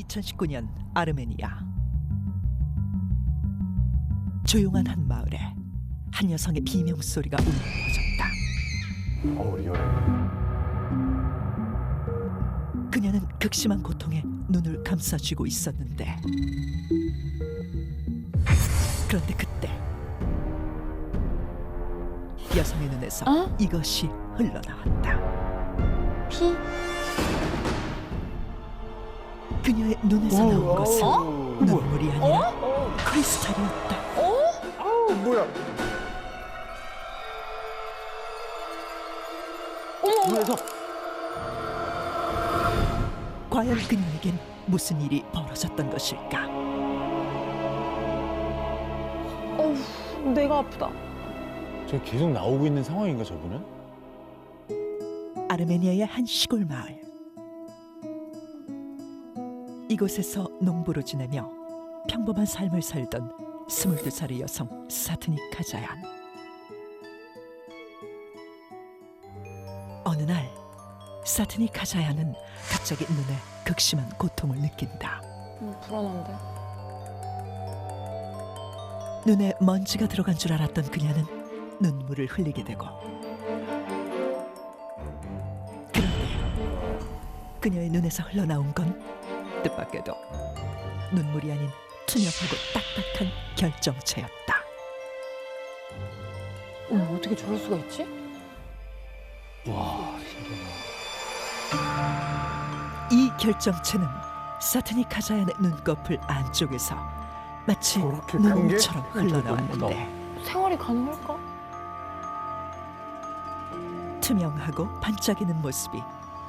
2019년 아르메니아. 조용한 한 마을에 한 여성의 비명 소리가 울려 퍼졌다. 리얼해. 그녀는 극심한 고통에 눈을 감싸쥐고 있었는데, 그런데 그때 여성의 눈에서 이것이 흘러나왔다. 피? 그녀의 눈에서 나온 것은 눈물이 아니라 크리스탈이었다. 뭐야? 어머! 과연 그녀에겐 무슨 일이 벌어졌던 것일까? 어우, 내가 아프다. 저 계속 나오고 있는 상황인가 저분은? 아르메니아의 한 시골 마을. 이곳에서 농부로 지내며 평범한 삶을 살던 22살의 여성 사트니 카자얀. 어느 날 사트니 카자얀은 갑자기 눈에 극심한 고통을 느낀다. 불안한데. 눈에 먼지가 들어간 줄 알았던 그녀는 눈물을 흘리게 되고, 그런데 그녀의 눈에서 흘러나온 건 뜻밖에도 눈물이 아닌 투명하고 딱딱한 결정체였다. 어떻게 저럴 수가 있지? 와, 신기하다. 이 결정체는 사트니 카자얀의 눈꺼풀 안쪽에서 마치 저렇게 큰 게? 눈물처럼 흘러나왔는데, 생활이 가능할까? 투명하고 반짝이는 모습이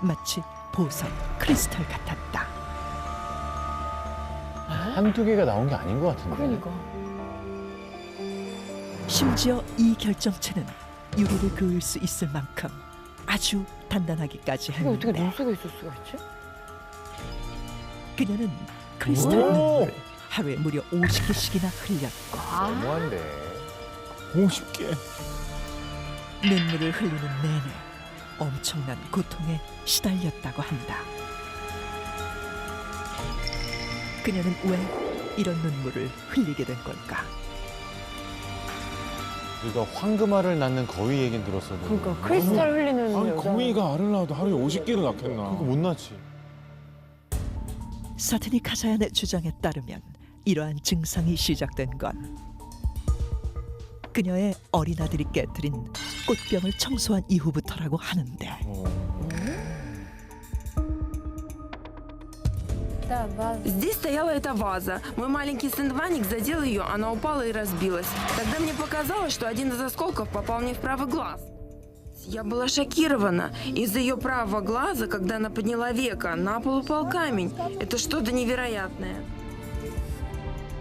마치 보석, 크리스탈 같았다. 한두 개가 나온 게 아닌 것 같은데. 그러니까. 심지어 이 결정체는 유리를 그을 수 있을 만큼 아주 단단하기까지 이게 어떻게 눈 했는데, 속에 있을 수가 있지? 그녀는 크리스탈 오! 눈물을 하루에 무려 50개씩이나 흘렸고, 너무한데. 50개. 눈물을 흘리는 내내 엄청난 고통에 시달렸다고 한다. 그녀는 왜 이런 눈물을 흘리게 된 걸까? 우리가 황금알을 낳는 거위 얘긴 들었어도. 그러니까 크리스탈 흘리는 아니 여자. 거위가 알을 낳아도 하루에 50개를 낳겠나. 그거 못 낳지. 사트니 카자얀의 주장에 따르면 이러한 증상이 시작된 건 그녀의 어린 아들이 깨뜨린 꽃병을 청소한 이후부터라고 하는데, Здесь стояла эта ваза. Мой маленький сын Ваник задел ее, она упала и разбилась. Тогда мне показалось, что один из осколков попал мне в правый глаз. Я была шокирована. Из-за ее правого глаза, когда она подняла веко, на пол упал камень. Это что-то невероятное.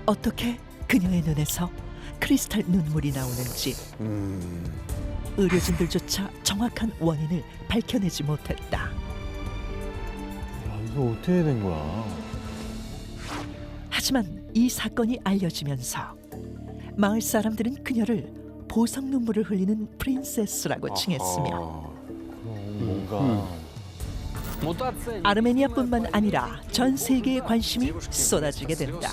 어떻게 그녀의 눈에서 크리스탈 눈물이 나오는지 의료진들조차 정확한 원인을 밝혀내지 못했다. 야, 이거 어떻게 된 거야? 하지만 이 사건이 알려지면서 마을 사람들은 그녀를 보석 눈물을 흘리는 프린세스라고 칭했으며, 그럼 뭔가 아르메니아뿐만 아니라 전 세계의 관심이 쏟아지게 된다.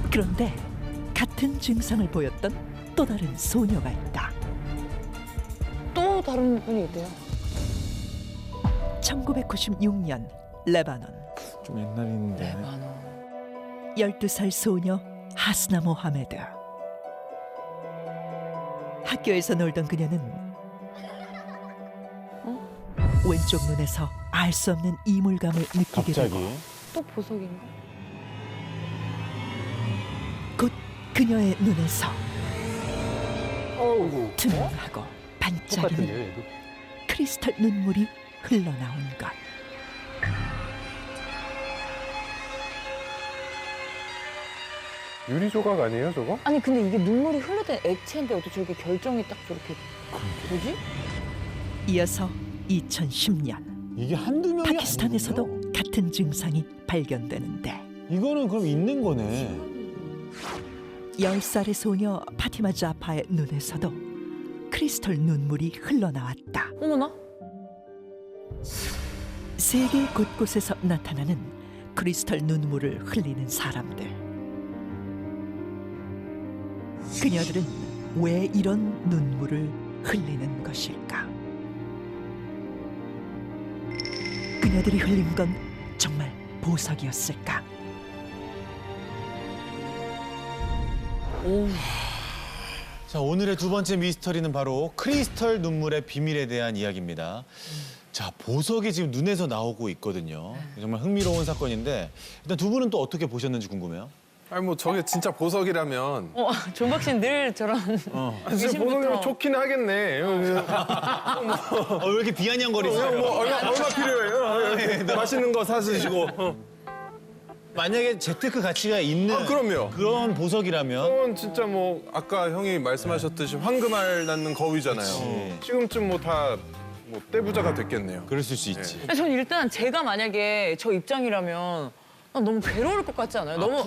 그런데 같은 증상을 보였던 또 다른 소녀가 있다. 또 다른 분이 있대요. 1996년 레바논. 좀 옛날인데. 12살 소녀 하스나 모하메드. 학교에서 놀던 그녀는 왼쪽 눈에서 알 수 없는 이물감을 느끼게 갑자기 되고, 또 보석인가? 곧 그녀의 눈에서 어우, 투명하고 반짝이는 얘도. 크리스탈 눈물이 흘러나온 것. 유리 조각 아니에요, 저거? 아니 근데 이게 눈물이 흘러든 액체인데 어떻게 저렇게 결정이 딱 저렇게 뭐지? 이어서 2010년 이게 한두 명이 파키스탄에서도 아니군요. 같은 증상이 발견되는데, 이거는 그럼 있는 거네. 10살의 소녀 파티마 자파의 눈에서도 크리스탈 눈물이 흘러나왔다. 어머나? 세계 곳곳에서 나타나는 크리스탈 눈물을 흘리는 사람들. 그녀들은 왜 이런 눈물을 흘리는 것일까? 그녀들이 흘린 건 정말 보석이었을까? 자, 오늘의 두 번째 미스터리는 바로 크리스털 눈물의 비밀에 대한 이야기입니다. 자, 보석이 지금 눈에서 나오고 있거든요. 정말 흥미로운 사건인데 일단 두 분은 또 어떻게 보셨는지 궁금해요. 아니 뭐 저게 진짜 보석이라면 존박 씨는 늘 저런 진짜 의심부터. 보석이면 좋긴 하겠네. 왜 이렇게 비아냥거리세요? 뭐 얼마 필요해요? 맛있는 거 사주시고. 만약에 재테크 가치가 있는 그럼요. 그런 보석이라면 그건 진짜 뭐 아까 형이 말씀하셨듯이 황금알 낳는 거위잖아요. 지금쯤 뭐 다 뭐 떼부자가 됐겠네요. 그랬을 수 있지. 전 일단 제가 만약에 저 입장이라면 난 너무 괴로울 것 같지 않아요? 너무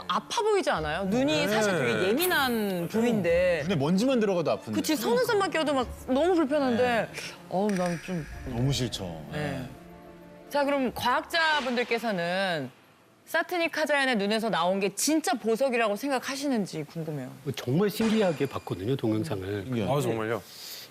아파 보이지 않아요? 눈이 사실 되게 예민한 부위인데. 눈에 먼지만 들어가도 아픈데. 그치, 속눈썹만 껴도 막 너무 불편한데. 난 좀. 너무 싫죠. 네. 자, 그럼 과학자분들께서는 사트닉 카자얀의 눈에서 나온 게 진짜 보석이라고 생각하시는지 궁금해요. 정말 신기하게 봤거든요, 동영상을. 아 정말요?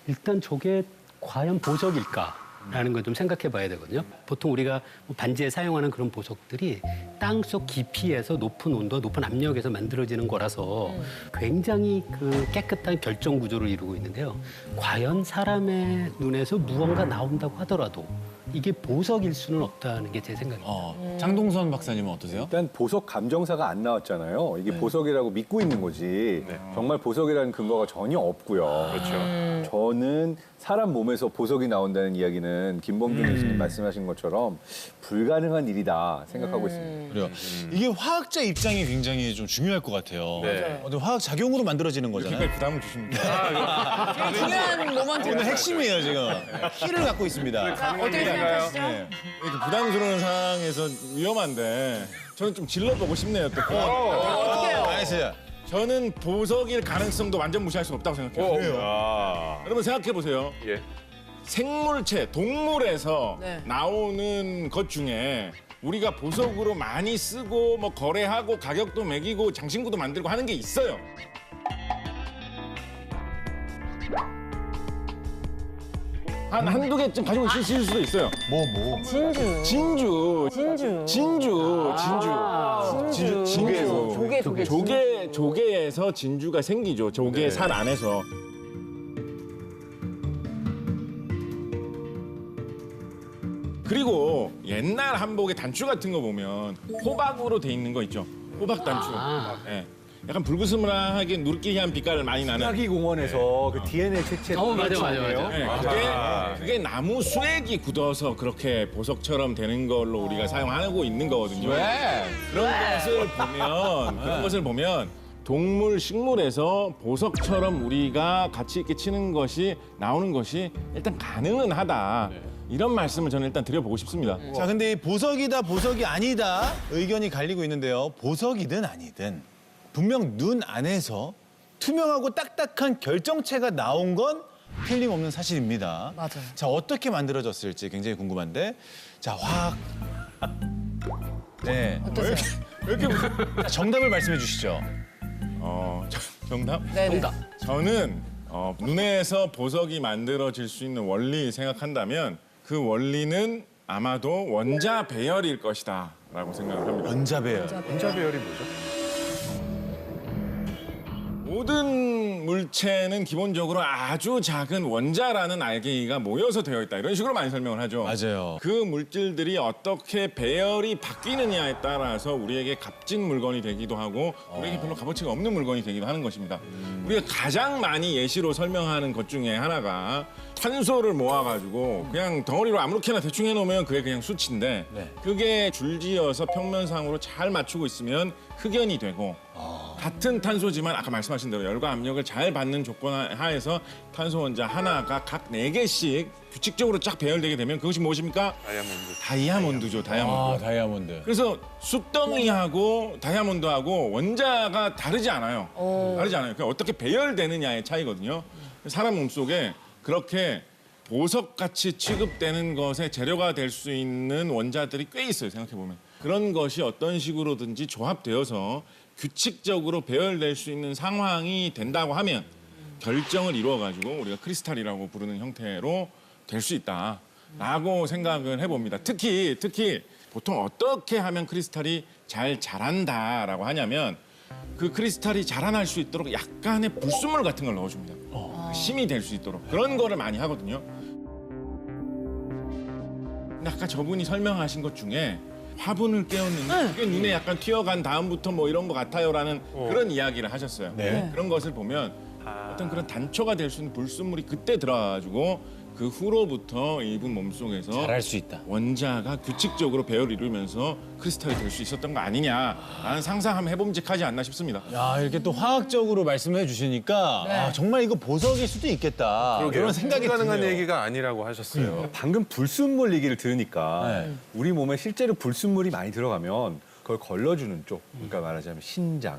일단 저게 과연 보석일까라는 걸 좀 생각해 봐야 되거든요. 보통 우리가 뭐 반지에 사용하는 그런 보석들이 땅속 깊이에서 높은 온도와 높은 압력에서 만들어지는 거라서 굉장히 그 깨끗한 결정 구조를 이루고 있는데요. 과연 사람의 눈에서 무언가 나온다고 하더라도 이게 보석일 수는 없다는 게 제 생각입니다. 장동선 박사님은 어떠세요? 일단 보석 감정사가 안 나왔잖아요. 이게 보석이라고 믿고 있는 거지. 정말 보석이라는 근거가 전혀 없고요. 그렇죠. 저는 사람 몸에서 보석이 나온다는 이야기는 김범준 교수님 말씀하신 것처럼 불가능한 일이다 생각하고 있습니다. 그래요. 이게 화학자 입장이 굉장히 좀 중요할 것 같아요. 네. 어떤 화학 작용으로 만들어지는 거잖아요. 굉장히 부담을 주십니다. 되게 중요한 모먼트. 오늘 핵심이에요 지금. 키를 갖고 있습니다. 자, 어떻게 생각하시죠? 네. 이렇게 부담스러운 상황에서 위험한데 저는 좀 질러보고 싶네요. 또. 어떻게 해요? 알겠어요. 저는 보석일 가능성도 완전 무시할 수 없다고 생각해요. 여러분 생각해 보세요. 예. 생물체, 동물에서 네. 나오는 것 중에 우리가 보석으로 많이 쓰고 뭐 거래하고 가격도 매기고 장신구도 만들고 하는 게 있어요. 한두 개쯤 가지고 있을 수도 있어요. 진주. 진주. 조개에서 진주가 생기죠. 조개 살 안에서. 그리고 옛날 한복의 단추 같은 거 보면 호박으로 돼 있는 거 있죠. 호박 단추. 예. 약간 불그스름하게 누르끼리한 빛깔을 많이 나는. 사기 공원에서 그 DNA 채취. 맞아. 네, 그게 나무 수액이 굳어서 그렇게 보석처럼 되는 걸로 우리가 사용하고 있는 거거든요. 그런 것을 보면 동물, 식물에서 보석처럼 우리가 가치 있게 치는 것이 나오는 것이 일단 가능은 하다. 이런 말씀을 저는 일단 드려보고 싶습니다. 자, 근데 이 보석이다, 보석이 아니다 의견이 갈리고 있는데요. 보석이든 아니든 분명 눈 안에서 투명하고 딱딱한 결정체가 나온 건 틀림없는 사실입니다. 맞아요. 자, 어떻게 만들어졌을지 굉장히 궁금한데, 자, 화학. 네. 어떠세요? 왜 이렇게 자, 정답을 말씀해 주시죠. 정답? 네네. 저는 눈에서 보석이 만들어질 수 있는 원리 생각한다면 그 원리는 아마도 원자 배열일 것이다 라고 생각을 합니다. 원자배열. 원자 배열이 뭐죠? 모든 물체는 기본적으로 아주 작은 원자라는 알갱이가 모여서 되어 있다. 이런 식으로 많이 설명을 하죠. 맞아요. 그 물질들이 어떻게 배열이 바뀌느냐에 따라서 우리에게 값진 물건이 되기도 하고 우리에게 별로 값어치가 없는 물건이 되기도 하는 것입니다. 우리가 가장 많이 예시로 설명하는 것 중에 하나가 탄소를 모아가지고 그냥 덩어리로 아무렇게나 대충 해놓으면 그게 그냥 수치인데 그게 줄지어서 평면상으로 잘 맞추고 있으면 흑연이 되고 같은 탄소지만 아까 말씀하신 대로 열과 압력을 잘 받는 조건 하에서 탄소 원자 하나가 각 4개씩 규칙적으로 쫙 배열되게 되면 그것이 무엇입니까? 다이아몬드죠, 다이아몬드. 다이아몬드. 그래서 숯덩이하고 다이아몬드하고 원자가 다르지 않아요. 다르지 않아요. 그냥 어떻게 배열되느냐의 차이거든요. 사람 몸속에 그렇게 보석같이 취급되는 것의 재료가 될 수 있는 원자들이 꽤 있어요. 생각해보면. 그런 것이 어떤 식으로든지 조합되어서 규칙적으로 배열될 수 있는 상황이 된다고 하면 결정을 이루어가지고 우리가 크리스탈이라고 부르는 형태로 될 수 있다라고 생각을 해봅니다. 특히 보통 어떻게 하면 크리스탈이 잘 자란다라고 하냐면 그 크리스탈이 자라날 수 있도록 약간의 불순물 같은 걸 넣어줍니다. 그 심이 될 수 있도록 그런 거를 많이 하거든요. 근데 아까 저분이 설명하신 것 중에 화분을 깨웠는데 그게 눈에 약간 튀어간 다음부터 뭐 이런 것 같아요라는 그런 이야기를 하셨어요. 그런 것을 보면 어떤 그런 단초가 될 수 있는 불순물이 그때 들어가가지고 그 후로부터 이분 몸속에서 잘할 수 있다. 원자가 규칙적으로 배열을 이루면서 크리스탈이 될 수 있었던 거 아니냐라는 상상하면 해봄직하지 않나 싶습니다. 야, 이렇게 또 화학적으로 말씀해 주시니까 아, 정말 이거 보석일 수도 있겠다. 그런 생각이 불가능한 드네요. 얘기가 아니라고 하셨어요. 방금 불순물 얘기를 들으니까 네. 우리 몸에 실제로 불순물이 많이 들어가면 그걸 걸러주는 쪽, 그러니까 말하자면 신장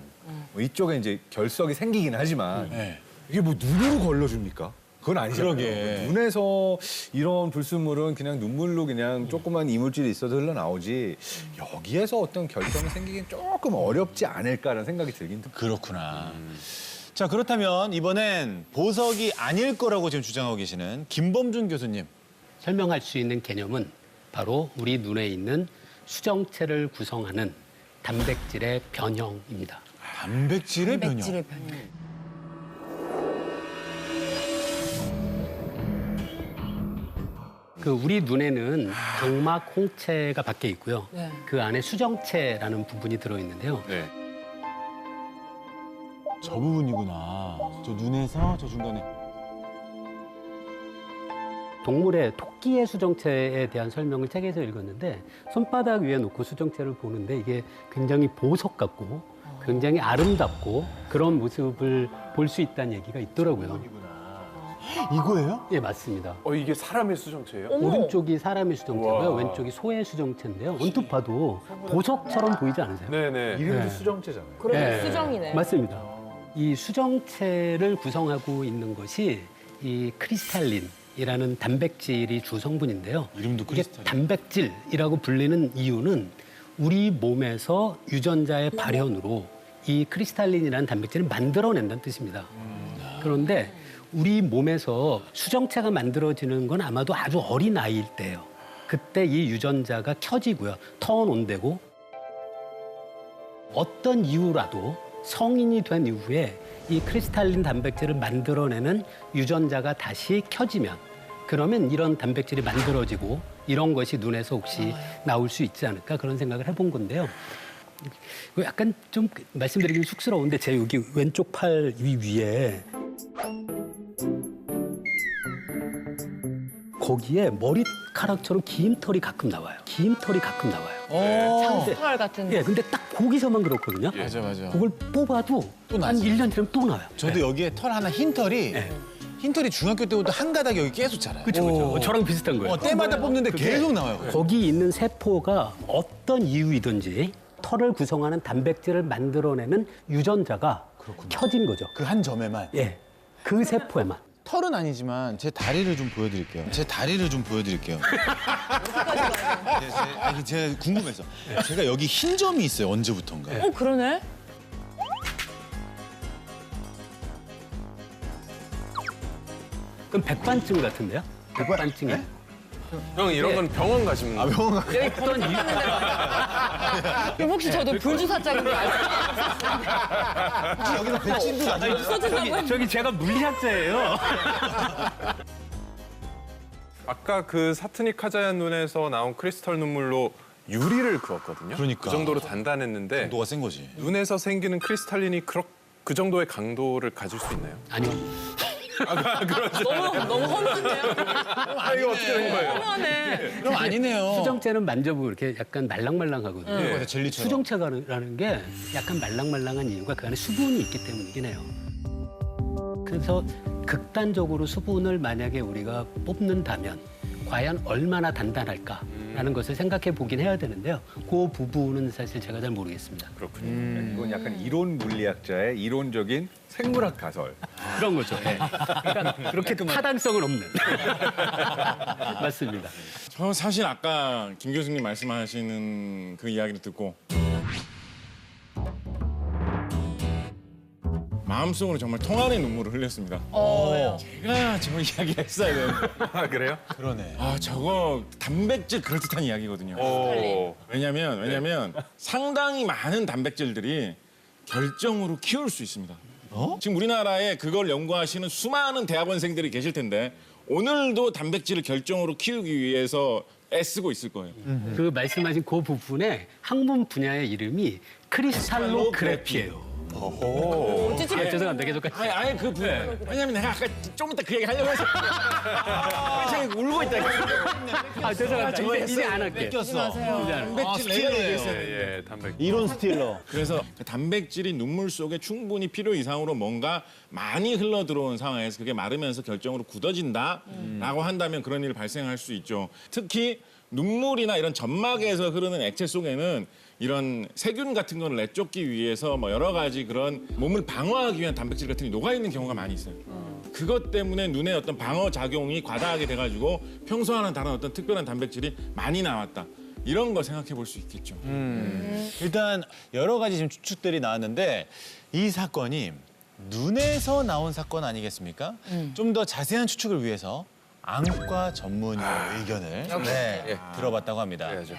뭐 이쪽에 이제 결석이 생기긴 하지만 네. 이게 뭐 눈으로 걸러줍니까? 그건 아니잖아요. 그러게. 눈에서 이런 불순물은 그냥 눈물로 그냥 조그만 이물질이 있어도 흘러나오지 여기에서 어떤 결정이 생기긴 조금 어렵지 않을까라는 생각이 들긴 듭니다. 그렇구나. 자, 그렇다면 이번엔 보석이 아닐 거라고 지금 주장하고 계시는 김범준 교수님. 설명할 수 있는 개념은 바로 우리 눈에 있는 수정체를 구성하는 단백질의 변형입니다. 단백질의 변형. 단백질의 변형. 그 우리 눈에는 각막 홍채가 밖에 있고요. 네. 그 안에 수정체라는 부분이 들어 있는데요. 네. 저 부분이구나. 저 눈에서 저 중간에. 동물의 토끼의 수정체에 대한 설명을 책에서 읽었는데 손바닥 위에 놓고 수정체를 보는데 이게 굉장히 보석 같고 굉장히 아름답고 그런 모습을 볼 수 있다는 얘기가 있더라고요. 이거예요? 예, 맞습니다. 이게 사람의 수정체예요? 오른쪽이 사람의 수정체고요. 우와. 왼쪽이 소의 수정체인데요. 언뜻 봐도 보석처럼 보이지 않으세요? 네네. 이름도 네. 수정체잖아요. 그러게 수정이네. 맞습니다. 이 수정체를 구성하고 있는 것이 이 크리스탈린이라는 단백질이 주 성분인데요. 이름도 이게 크리스탈린. 단백질이라고 불리는 이유는 우리 몸에서 유전자의 발현으로 이 크리스탈린이라는 단백질을 만들어낸다는 뜻입니다. 그런데 우리 몸에서 수정체가 만들어지는 건 아마도 아주 어린 아이일 때예요. 그때 이 유전자가 켜지고요. 턴온되고 어떤 이유라도 성인이 된 이후에 이 크리스탈린 단백질을 만들어내는 유전자가 다시 켜지면 그러면 이런 단백질이 만들어지고 이런 것이 눈에서 혹시 나올 수 있지 않을까 그런 생각을 해본 건데요. 이거 약간 좀 말씀드리기 쑥스러운데 제 여기 왼쪽 팔 위에 거기에 머리카락처럼 긴 털이 가끔 나와요. 긴 털이 가끔 나와요. 장수털 같은. 예, 근데 딱 거기서만 그렇거든요. 맞아. 그걸 뽑아도 또 한 나죠. 1년 지나면 또 나와요. 저도 여기에 털 하나 흰 털이 중학교 때부터 한 가닥 여기 계속 자라요. 그렇죠. 저랑 비슷한 거예요. 때마다 뽑는데 계속 나와요. 거기 있는 세포가 어떤 이유이든지 털을 구성하는 단백질을 만들어내는 유전자가 켜진 거죠. 그 한 점에만. 예, 그 세포에만. 털은 아니지만 제 다리를 좀 보여드릴게요. 제가 궁금해서. 제가 여기 흰 점이 있어요. 언제부턴가. 그러네. 그럼 백반증 같은데요? 백반증이 형 이런 건 병원 가시면 병원 여기 어떤 이유? 그럼 혹시 저도 불주사 짝인 거 알죠? 여기서 백신도 나죠. 써준다고 저기 제가 물리학자예요. 아까 그 사트닉 카자얀 눈에서 나온 크리스탈 눈물로 유리를 그었거든요. 그러니까. 그 정도로 단단했는데 강도가 센 거지. 눈에서 생기는 크리스탈린이 그 정도의 강도를 가질 수 있나요? 아니요. 너무 험한데요? 이거 어떻게 된 거예요? 험하네. 그럼 아니네요. 수정체는 만져보면 이렇게 약간 말랑말랑하거든요. 네, 젤리처럼. 수정체라는 게 약간 말랑말랑한 이유가 그 안에 수분이 있기 때문이긴 해요. 그래서 극단적으로 수분을 만약에 우리가 뽑는다면 과연 얼마나 단단할까? 라는 것을 생각해 보긴 해야 되는데요. 그 부분은 사실 제가 잘 모르겠습니다. 그렇군요. 이건 약간 이론 물리학자의 이론적인 생물학 가설. 그런 거죠. 예. 그러니까 그렇게 타당성은 없는. 맞습니다. 저 사실 아까 김 교수님 말씀하시는 그 이야기를 듣고 마음속으로 정말 통하는 눈물을 흘렸습니다. 왜요? 제가 저걸 이야기했어야 되는데. 아, 그래요? 그러네. 아, 저거 단백질 그럴듯한 이야기거든요. 왜냐면 상당히 많은 단백질들이 결정으로 키울 수 있습니다. 지금 우리나라에 그걸 연구하시는 수많은 대학원생들이 계실 텐데 오늘도 단백질을 결정으로 키우기 위해서 애쓰고 있을 거예요. 그 말씀하신 그 부분의 학문 분야의 이름이 크리스탈로그래피예요. 죄송합니다. 계속까지. 아예 그 분야. 왜냐면 내가 아까 좀 이따 그 얘기 하려고 해서 제가 울고 있다. 죄송합니다. 이제 안 할게요. 단백질 레이어에 있어요. 예, 단백. 이론 스틸러. 그래서 그 단백질이 눈물 속에 충분히 필요 이상으로 뭔가 많이 흘러 들어온 상황에서 그게 마르면서 결정으로 굳어진다라고 한다면 그런 일이 발생할 수 있죠. 특히 눈물이나 이런 점막에서 흐르는 액체 속에는 이런 세균 같은 거를 내쫓기 위해서 뭐 여러 가지 그런 몸을 방어하기 위한 단백질 같은 게 녹아 있는 경우가 많이 있어요. 그것 때문에 눈에 어떤 방어 작용이 과다하게 돼가지고 평소와는 다른 어떤 특별한 단백질이 많이 나왔다. 이런 거 생각해 볼 수 있겠죠. 일단 여러 가지 지금 추측들이 나왔는데 이 사건이 눈에서 나온 사건 아니겠습니까? 좀 더 자세한 추측을 위해서 안과 전문의의 의견을 들어봤다고 합니다. 해야죠.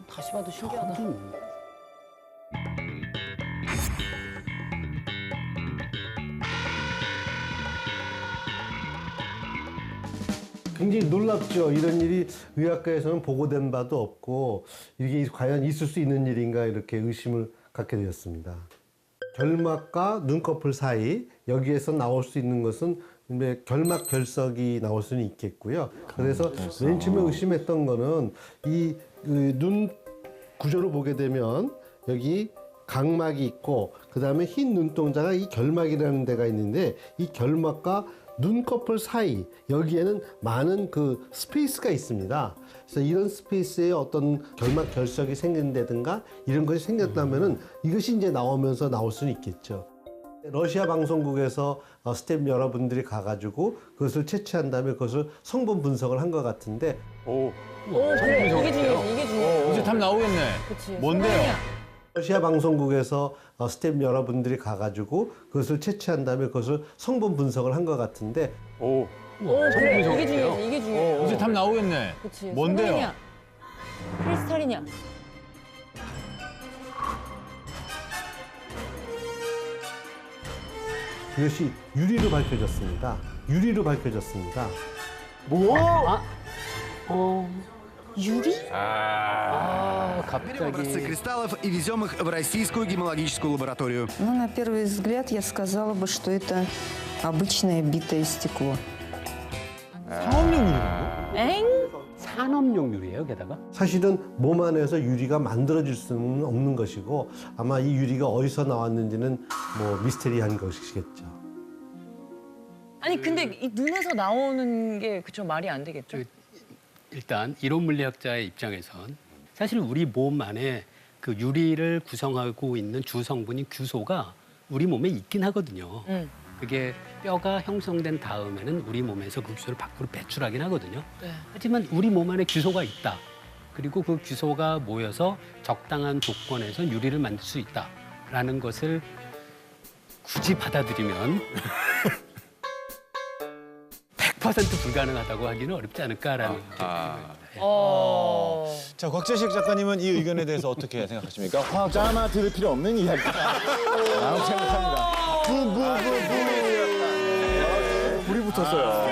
다시 봐도 신기하다. 굉장히 놀랍죠. 이런 일이 의학계에서는 보고된 바도 없고 이게 과연 있을 수 있는 일인가 이렇게 의심을 갖게 되었습니다. 결막과 눈꺼풀 사이 여기에서 나올 수 있는 것은 결막 결석이 나올 수는 있겠고요. 그래서 맨 처음에 의심했던 거는 이 눈 구조를 보게 되면 여기 각막이 있고 그다음에 흰 눈동자가 이 결막이라는 데가 있는데 이 결막과 눈꺼풀 사이 여기에는 많은 그 스페이스가 있습니다. 그래서 이런 스페이스에 어떤 결막 결석이 생긴다든가 이런 것이 생겼다면은 이것이 이제 나오면서 나올 수는 있겠죠. 러시아 방송국에서 스태프 여러분들이 가가지고 그것을 채취한 다음에 그것을 성분 분석을 한 것 같은데 그래. 이게 중요해. 이게 중요해. 이제 답 나오겠네. 그치. 뭔데요? 러시아 방송국에서 스태프 여러분들이 가가지고 그것을 채취한 다음에 그것을 성분 분석을 한 것 같은데 그래. 이게 중요해. 이게 중요해. 이제 답 나오겠네. 그치. 뭔데요? 성분이냐? 크리스탈이냐? 이것이 유리로 밝혀졌습니다. 유리로 밝혀졌습니다. 유리? Берем образцы кристаллов и везем их в российскую гемологическую лабораторию. Ну, на первый взгляд я сказала бы, что это обычное битое стекло. 엥? 산업용 유리예요, 게다가. 사실은 몸 안에서 유리가 만들어질 수는 없는 것이고 아마 이 유리가 어디서 나왔는지는 뭐 미스테리한 것이겠죠. 아니 근데 이 눈에서 나오는 게 그쵸 말이 안 되겠죠? 일단 이론 물리학자의 입장에선 사실 우리 몸 안에 그 유리를 구성하고 있는 주 성분인 규소가 우리 몸에 있긴 하거든요. 그게 뼈가 형성된 다음에는 우리 몸에서 그 규소를 밖으로 배출하긴 하거든요. 네. 하지만 우리 몸 안에 규소가 있다. 그리고 그 규소가 모여서 적당한 조건에서 유리를 만들 수 있다라는 것을 굳이 받아들이면 100% 불가능하다고 하기는 어렵지 않을까라는 자, 곽재식 작가님은 이 의견에 대해서 어떻게 생각하십니까? 화학자 하나 들을 필요 없는 이야기다. 라고 생각합니다. 불이 붙었어요.